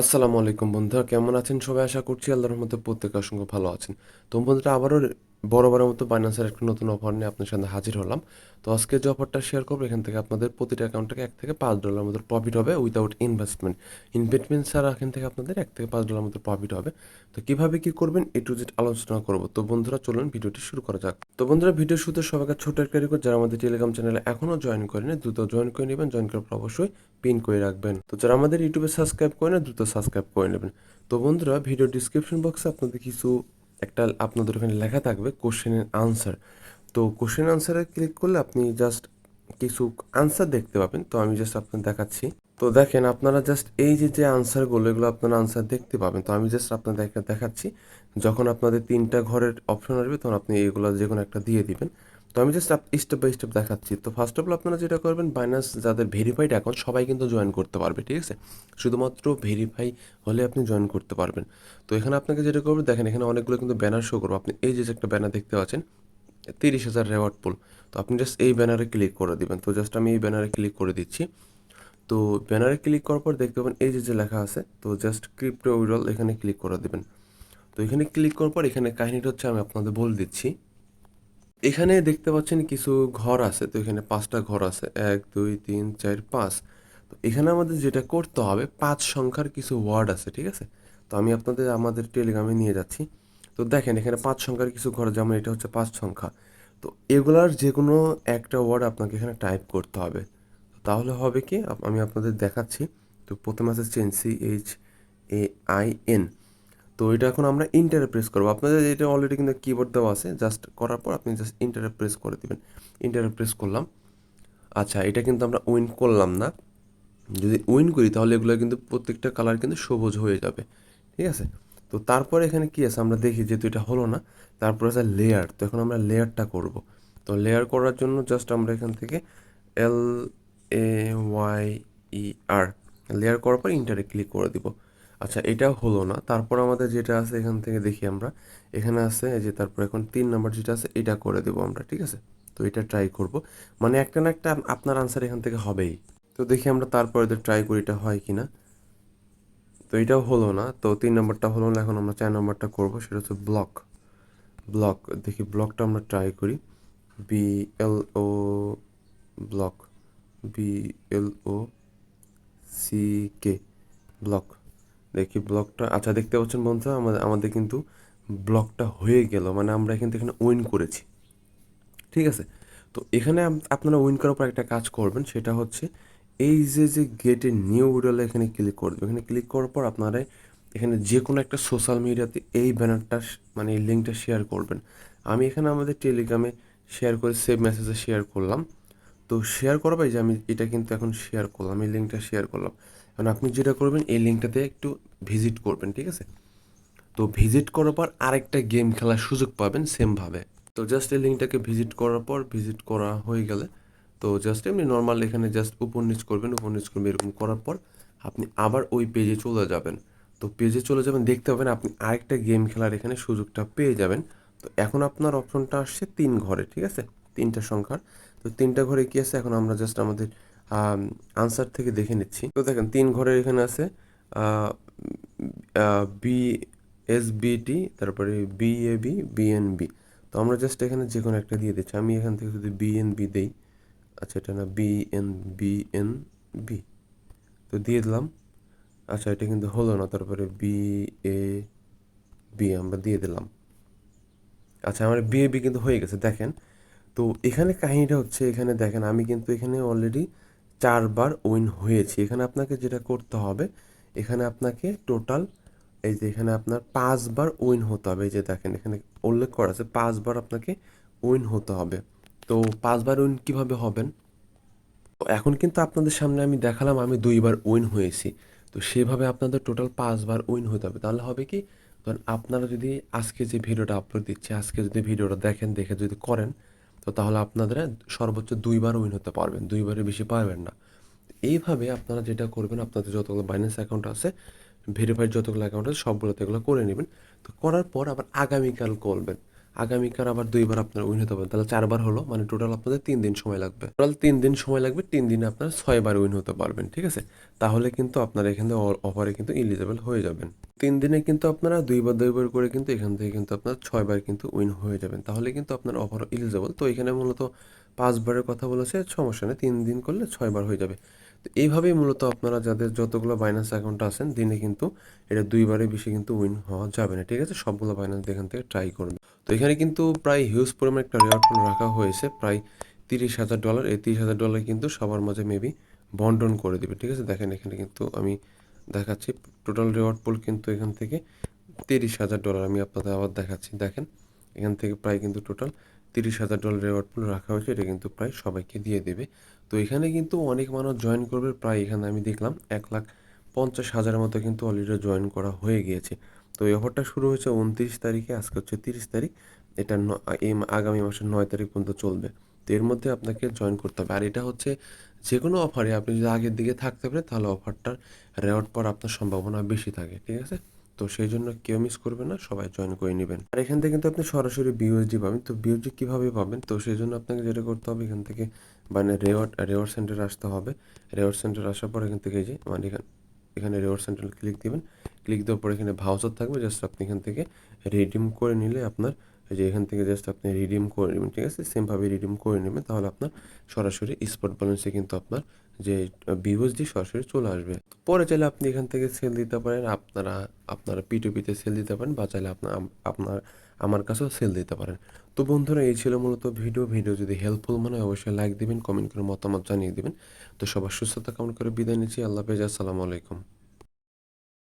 আসসালামু আলাইকুম বন্ধুরা, কেমন আছেন সবাই? আশা করছি আল্লাহর রহমতে প্রত্যেকে অসংখ্য ভালো আছেন। তো বন্ধুরা, আবারও বরাবরের মতো বাইন্যান্সের একটা নতুন অফার নিয়ে আপনার সামনে হাজির হলাম। তো আজকে যে অফারটা শেয়ার করবো, এখান থেকে আপনাদের প্রতিটা অ্যাকাউন্ট থেকে $1 থেকে $5 মতো প্রফিট হবে উইদাউট ইনভেস্টমেন্ট ছাড়া এখান থেকে আপনাদের $1 থেকে $5 মতো প্রফিট হবে। তো কিভাবে কি করবেন এ টু জেড আলোচনা করবো। তো বন্ধুরা, চলুন ভিডিওটি শুরু করা যাক। তো বন্ধুরা, ভিডিও শুরুতে সবাইকে ছোট একটা রিকোয়েস্ট, যারা আমাদের টেলিগ্রাম চ্যানেলে এখনও জয়েন করেনি দ্রুত জয়েন করে নেবেন। জয়েন করার পর অবশ্যই পিন করে রাখবেন। তো যারা আমাদের ইউটিউবে সাবস্ক্রাইব করে না দ্রুত সাবস্ক্রাইব করে নেবেন। তো বন্ধুরা, ভিডিও ডিসক্রিপশন বক্সে আপনাদের আপনাদের ওখানে লেখা থাকবে কোশ্চেন এর আনসার। তো কোশ্চেন আনসারে ক্লিক করলে আপনি জাস্ট কিছু আনসার দেখতে পাবেন। তো আমি জাস্ট আপনাদের দেখাচ্ছি। তো দেখেন, আপনারা জাস্ট এই যে আনসারগুলো, এগুলো আপনারা আনসার দেখতে পাবেন। তো আমি জাস্ট আপনাদেরকে দেখাচ্ছি। যখন আপনাদের 3টা ঘরের অপশন আসবে তখন আপনি এগুলো যে কোনো একটা দিয়ে দিবেন। তো আমি জাস্ট স্টেপ বাই স্টেপ দেখাচ্ছি। তো ফার্স্ট অফ অল আপনারা যেটা করবেন, বাইন্যান্স যাদের ভেরিফাইড অ্যাকাউন্ট সবাই কিন্তু জয়েন করতে পারবে, ঠিক আছে? শুধুমাত্র ভেরিফাই হলে আপনি জয়েন করতে পারবেন। তো এখানে আপনাকে যেটা করবে, দেখেন এখানে অনেকগুলো কিন্তু ব্যানার শো করবে। আপনি এই যে একটা ব্যানার দেখতে পাচ্ছেন, 30,000 রেওয়ার্ড পুল। তো আপনি জাস্ট এই ব্যানারে ক্লিক করে দিবেন। তো জাস্ট আমি এই ব্যানারে ক্লিক করে দিচ্ছি। তো ব্যানারে ক্লিক করার পর দেখতে পাবেন এই যে লেখা আছে, তো জাস্ট ক্রিপ্টো উইড্রল এখানে ক্লিক করে দিবেন। তো এখানে ক্লিক করার পর এখানে কাহিনীটা হচ্ছে, আমি আপনাদের বলে দিচ্ছি। এখানে দেখতে পাচ্ছেন কিছু ঘর আছে। তো এখানে 5টা ঘর আছে, 1 2 3 4 5। তো এখানে আমাদের যেটা করতে হবে, 5 সংখ্যার কিছু ওয়ার্ড আছে, ঠিক আছে? তো আমি আপনাদের আমাদের টেলিগ্রামে নিয়ে যাচ্ছি। তো দেখেন এখানে 5 সংখ্যার কিছু ঘর, যেমন এটা হচ্ছে 5 সংখ্যা। তো এগুলার যে কোনো একটা ওয়ার্ড আপনাকে এখানে টাইপ করতে হবে। তাহলে হবে কি, আমি আপনাদের দেখাচ্ছি। তো প্রথমে আছে CHAIN। তো এটা এখন আমরা ইন্টারে প্রেস করবো। আপনাদের এটা অলরেডি কিন্তু কিবোর্ড দেওয়া আছে, জাস্ট করার পর আপনি জাস্ট ইন্টারে প্রেস করে দিবেন। ইন্টারে প্রেস করলাম। আচ্ছা, এটা কিন্তু আমরা উইন করলাম না। যদি উইন করি তাহলে এগুলো কিন্তু প্রত্যেকটা কালার কিন্তু সবুজ হয়ে যাবে, ঠিক আছে? তো তারপরে এখানে কি আছে আমরা দেখি, যেহেতু এটা হলো না। তারপর আছে লেয়ার। তো এখন আমরা লেয়ারটা করব। তো লেয়ার করার জন্য জাস্ট আমরা এখান থেকে LAYER লেয়ার করার পর ইন্টারে ক্লিক করে দিব। আচ্ছা, এটাও হলো না। তারপর আমাদের যেটা আছে এখান থেকে দেখি আমরা, এখানে আছে এই যে, তারপর এখন 3 নম্বর যেটা আছে এটা করে দেবো আমরা, ঠিক আছে? তো এটা ট্রাই করব। মানে একটা না একটা আপনার আনসার এখান থেকে হবেই। তো দেখি আমরা তারপরে ট্রাই করি এটা হয় কি না। তো এটাও হলো না। তো 3 নম্বরটা হলো না। এখন আমরা 4 নম্বরটা করবো, সেটা হচ্ছে ব্লক। ব্লক, দেখি ব্লকটা আমরা ট্রাই করি। BLO, block, BLOCK, block. দেখি ব্লকটা, আচ্ছা দেখতে পাচ্ছেন বন্ধুরা, আমাদের আমাদের কিন্তু ব্লকটা হয়ে গেল। মানে আমরা এখান থেকে উইন করেছি, ঠিক আছে? তো এখানে আপনারা উইন করার পর একটা কাজ করবেন, সেটা হচ্ছে এই যে গেটে নিউ উইডলে এখানে ক্লিক করবেন। এখানে ক্লিক করার পর আপনারা এখানে যে কোনো একটা সোশ্যাল মিডিয়াতে এই ব্যানারটা মানে এই লিঙ্কটা শেয়ার করবেন। আমি এখানে আমাদের টেলিগ্রামে শেয়ার করে সেভ মেসেজে শেয়ার করলাম। তো শেয়ার করা যে আমি এটা কিন্তু এখন শেয়ার করলাম, এই লিঙ্কটা শেয়ার করলাম। এখন আপনি যেটা করবেন, এই লিঙ্কটাতে একটু ভিজিট করবেন, ঠিক আছে? তো ভিজিট করার পর আরেকটা গেম খেলার সুযোগ পাবেন সেমভাবে। তো জাস্ট এই লিঙ্কটাকে ভিজিট করার পর, ভিজিট করা হয়ে গেলে তো জাস্ট এমনি নর্মাল এখানে জাস্ট উপর নিচ করবেন, উপর নিচ করবেন। এরকম করার পর আপনি আবার ওই পেজে চলে যাবেন। তো পেজে চলে যাবেন, দেখতে পাবেন আপনি আরেকটা গেম খেলার এখানে সুযোগটা পেয়ে যাবেন। তো এখন আপনার অপশনটা আসছে 3 ঘরে, ঠিক আছে? 3টা সংখ্যার। তো 3টা ঘরে কি আছে, এখন আমরা জাস্ট আমাদের আনসার থেকে দেখে নিচ্ছি। তো দেখেন 3 ঘরের এখানে আছে BSBT, তারপরে BAB, BNB। তো আমরা জাস্ট এখানে যে কোনো একটা দিয়ে দিচ্ছি। আমি এখান থেকে যদি BNB দেই, আচ্ছা এটা না, BNB, তো দিয়ে দিলাম। আচ্ছা, এটা কিন্তু হলো না। তারপরে BAB আমরা দিয়ে দিলাম। আচ্ছা, আমার BAB কিন্তু হয়ে গেছে, দেখেন। তো এখানে কাহিনীটা হচ্ছে, এখানে দেখেন আমি কিন্তু এখানে অলরেডি 4বার উইন হয়েছি। এখানে আপনাকে যেটা করতে হবে, এখানে আপনাকে টোটাল এই যে এখানে আপনার 5বার উইন হতে হবে। এই যে দেখেন এখানে উল্লেখ করা আছে 5বার আপনাকে উইন হতে হবে। তো 5বার উইন কীভাবে হবেন, তো এখন কিন্তু আপনাদের সামনে আমি দেখালাম আমি 2বার উইন হয়েছি। তো সেভাবে আপনাদের টোটাল 5বার উইন হতে হবে। তাহলে হবে কি, ধরেন আপনারা যদি আজকে যে ভিডিওটা আপলোড দিচ্ছি, আজকে যদি ভিডিওটা দেখেন, দেখে যদি করেন, তো তাহলে আপনারা সর্বোচ্চ 2বার উইন হতে পারবেন, 2বারের বেশি পারবেন না। এইভাবে আপনারা যেটা করবেন, আপনাদের যতগুলো বাইন্যান্স অ্যাকাউন্ট আছে, ভেরিফাইড যতগুলো অ্যাকাউন্ট আছে, সবগুলোতে এগুলো করে নেবেন। তো করার পর আবার আগামীকাল করবেন। আগামীকাল আবার 2 বার আপনার উইন হতে পারেন। তাহলে 4 বার হলো, মানে টোটাল আপনাদের 3 দিন সময় লাগবে। টোটাল 3 দিন সময় লাগবে। 3 দিনে আপনারা 6 বার উইন হতে পারবেন। ঠিক আছে? তাহলে কিন্তু আপনারা এখানে অফারে কিন্তু এলিজিবল হয়ে যাবেন। 3 দিনে কিন্তু আপনারা 2 বার 2 বার করে কিন্তু এখান থেকে কিন্তু আপনারা 6 বার কিন্তু উইন হয়ে যাবেন। তাহলে কিন্তু আপনার অফার এলিজিবল। তো এখানে মূলত 5 বারের কথা বলেছে, সমস্যা নেই। 3 দিন করলে 6 বার হয়ে যাবে। তো এইভাবেই মূলত আপনারা যাদের যতগুলো বাইন্যান্স অ্যাকাউন্ট আছেন, দিনে কিন্তু এটা 2 বারের বেশি কিন্তু উইন হওয়া যাবে না। ঠিক আছে? সবগুলো বাইন্যান্স এখান থেকে ট্রাই করুন। তো এখানে কিন্তু প্রায় হিউজ পরিমাণ একটা রেওয়ার্ড পুল রাখা হয়েছে, প্রায় $30,000। এই $30,000 কিন্তু সবার মাঝে মেবি বন্টন করে দিবে। ঠিক আছে? দেখেন এখানে কিন্তু আমি দেখাচ্ছি টোটাল রেওয়ার্ড পুল কিন্তু এখান থেকে $30,000 আমি আপনাদের আবার দেখাচ্ছি। দেখেন এখান থেকে প্রায় কিন্তু টোটাল $30,000 রেওয়ার্ড পুল রাখা হয়েছে। এটা কিন্তু প্রায় সবাইকে দিয়ে দেবে। তো এখানে কিন্তু অনেক মানুষ জয়েন করবে, প্রায় এখানে আমি দেখলাম 1,50,000 মতো কিন্তু অলরেডি জয়েন করা হয়ে গিয়েছে। তো এই অফারটা শুরু হয়েছে 29 তারিখে, আজকে হচ্ছে 30 তারিখ। এটা আগামী মাসের 9 তারিখ পর্যন্ত চলবে। তো এর মধ্যে আপনাকে জয়েন করতে হবে। আর এটা হচ্ছে যে কোনো অফারে আপনি যদি আগের দিকে থাকতে পারেন তাহলে অফারটার রেওয়ার্ড পাওয়ার আপনার সম্ভাবনা বেশি থাকে। ঠিক আছে? তো সেই জন্য কেউ মিস করবেন না, সবাই জয়েন করে নেবেন। আর এখান থেকে কিন্তু আপনি সরাসরি বিউএসডি পাবেন। তো বিউএসডি কীভাবে পাবেন? তো সেই জন্য আপনাকে যেটা করতে হবে, এখান থেকে মানে রেওয়ার্ড সেন্টারে আসতে হবে। রেওয়ার্ড সেন্টারে আসার পর এখান থেকে এই যে মানে এখানে রেওয়ার্ড সেন্টারে ক্লিক দিবেন। ক্লিক দেওয়ার পর এখানে ভাউচার থাকবে, জাস্ট আপনি এখান থেকে রিডিম করে নিলে আপনার এই যে এখান থেকে জাস্ট আপনি রিডিম করে নেবেন। ঠিক আছে? সেমভাবে রিডিম করে নেবেন, তাহলে আপনার সরাসরি স্পট ব্যালেন্সে কিন্তু আপনার যে বিউএসডি সরাসরি চলে আসবে। পরে চাইলে আপনি এখান থেকে সেল দিতে পারেন, আপনারা P2P-তে সেল দিতে পারেন, বা চাইলে আপনার আমার কাছেও সেল দিতে পারেন। তো বন্ধুরা, এই ছিল মূলত ভিডিও যদি হেল্পফুল মনে হয় অবশ্যই লাইক দিবেন, কমেন্ট করে মতামত জানিয়ে দিবেন। তো সবার সুস্থতা কামনা করে বিদায় নিচ্ছি। আল্লাহ হাফেজ। আসসালামু আলাইকুম।